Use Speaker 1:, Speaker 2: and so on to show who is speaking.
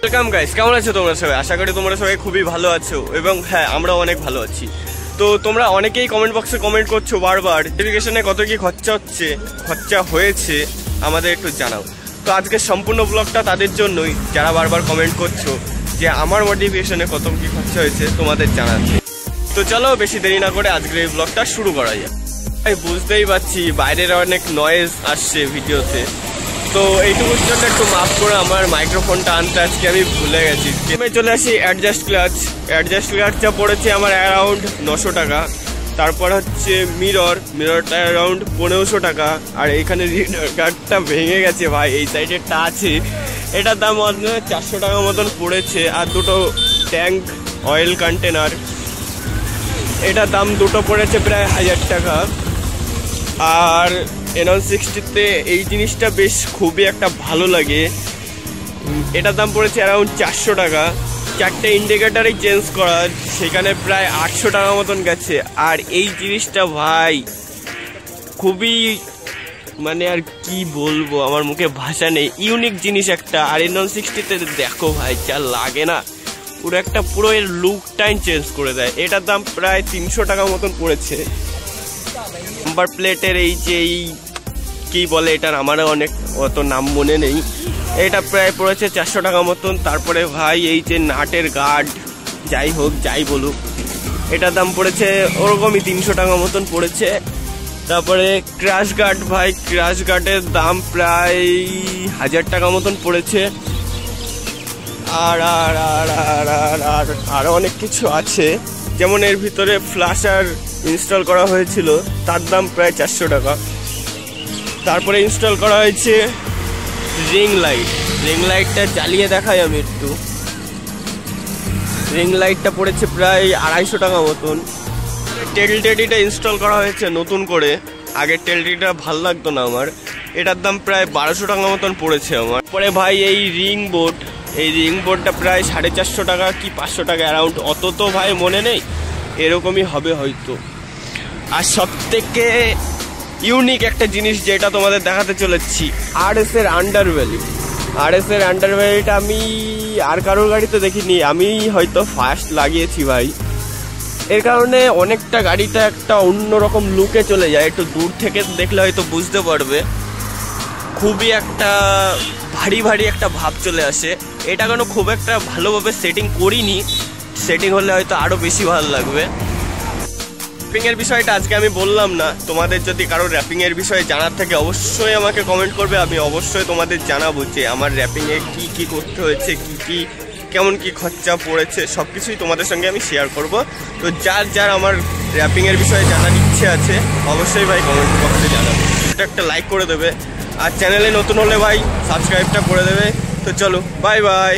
Speaker 1: Welcome guys, কেমন আছো তোমরা সবাই? আশা করি তোমরা সবাই খুবই ভালো আছো এবং হ্যাঁ, আমরাও অনেক ভালো আছি। তো তোমরা অনেকেই কমেন্ট বক্সে কমেন্ট করছো বারবার নোটিফিকেশনে কত কি খরচা হয়েছে আমাদের একটু জানাও। তো আজকে সম্পূর্ণ ব্লগটা তাদের জন্যই যারা বারবার কমেন্ট করছো যে আমার মোটিভেশনে কত কি খরচা হয়েছে তোমাদের জানাচ্ছে। তো চলো বেশি দেরি না করে আজকের এই ব্লগটা শুরু করা যায়। বুঝতেই পারছি বাইরের অনেক নয়েজ আসছে ভিডিওতে, তো এইটুকুর জন্য একটু মাফ করে আমার মাইক্রোফোনটা আনতে আজকে আমি ভুলে গেছি। আমি চলে আসি অ্যাডজাস্ট ক্লাচটা পড়েছে আমার অ্যারাউন্ড 900 টাকা। তারপর হচ্ছে মিররটা অ্যারাউন্ড 1500 টাকা। আর এইখানে রিডার গার্ডটা ভেঙে গেছে ভাই, এই সাইডেরটা আছে, এটার দাম 400 টাকা মতন পড়েছে। আর দুটো ট্যাঙ্ক অয়েল কন্টেনার, এটার দাম দুটো পড়েছে প্রায় 1000 টাকা। আর N160-তে এই জিনিসটা বেশ খুবই একটা ভালো লাগে, এটার দাম পড়েছে অ্যারাউন্ড 400 টাকা। 4টে ইন্ডিকেটারই চেঞ্জ করা, সেখানে প্রায় 800 টাকা মতন গেছে। আর এই জিনিসটা ভাই খুবই মানে আর কি বলবো, আমার মুখে ভাষা নেই, ইউনিক জিনিস একটা। আর N160-তে দেখো ভাই যা লাগে না, পুরো এর লুকটাই চেঞ্জ করে দেয়। এটার দাম প্রায় 300 টাকা মতন পড়েছে। নাম্বার প্লেটের এই যে কি বলে এটার, আমারও অত নাম মনে নেই, এটা প্রায় পড়েছে 400 টাকা মতন। তারপরে ভাই এই যে নাটের গার্ড, যাই বলুক, এটার দাম পড়েছে ওরকমই 300 টাকা মতন পড়েছে। তারপরে ক্র্যাশ গার্ড, ভাই ক্র্যাশ গার্ডের দাম প্রায় 1000 টাকা মতন পড়েছে। আর আর আর আর আর আর আরও অনেক কিছু আছে, যেমন এর ভিতরে ফ্ল্যাশার ইনস্টল করা হয়েছিল, তার দাম প্রায় 400 টাকা। তারপরে ইনস্টল করা হয়েছে রিং লাইটটা জ্বালিয়ে দেখাই আমি একটু। রিং লাইটটা পড়েছে প্রায় 250 টাকা মতন। টেডিটা ইনস্টল করা হয়েছে নতুন করে, আগের টেডিটা ভাল লাগতো না আমার, এটার দাম প্রায় 1200 টাকা মতন পড়েছে আমার। পরে ভাই এই রিং বোর্ডটা প্রায় 450 টাকা কি 500 টাকা অ্যারাউন্ড, অত তো ভাই মনে নেই, এরকমই হবে হয়তো। আর সব থেকে ইউনিক একটা জিনিস যেটা তোমাদের দেখাতে চলেছি, RS এর আন্ডারভ্যালিটা আমি আর কারোর গাড়িতে দেখিনি, আমি হয়তো ফার্স্ট লাগিয়েছি ভাই। এর কারণে অনেকটা গাড়িটা একটা অন্যরকম লুকে চলে যায়, একটু দূর থেকে দেখলে হয়তো বুঝতে পারবে, খুবই একটা ভারী একটা ভাব চলে আসে। এটা কেন খুব একটা ভালোভাবে সেটিং করিনি, সেটিং হলে হয়তো আরও বেশি ভালো লাগবে। র্যাপিংয়ের বিষয়টা আজকে আমি বললাম না, তোমাদের যদি কারো র্যাপিংয়ের বিষয়ে জানার থাকে অবশ্যই আমাকে কমেন্ট করবে, আমি অবশ্যই তোমাদের জানাবো যে আমার র্যাপিংয়ে কি করতে হয়েছে, কেমন কি খরচা পড়েছে, সব কিছুই তোমাদের সঙ্গে আমি শেয়ার করব। তো যার আমার র্যাপিংয়ের বিষয়ে জানার ইচ্ছে আছে অবশ্যই ভাই কমেন্ট বক্সে জানাবে, এটা একটা লাইক করে দেবে। আর চ্যানেলে নতুন হলে ভাই সাবস্ক্রাইবটা করে দেবে। তো চলো, বাই বাই।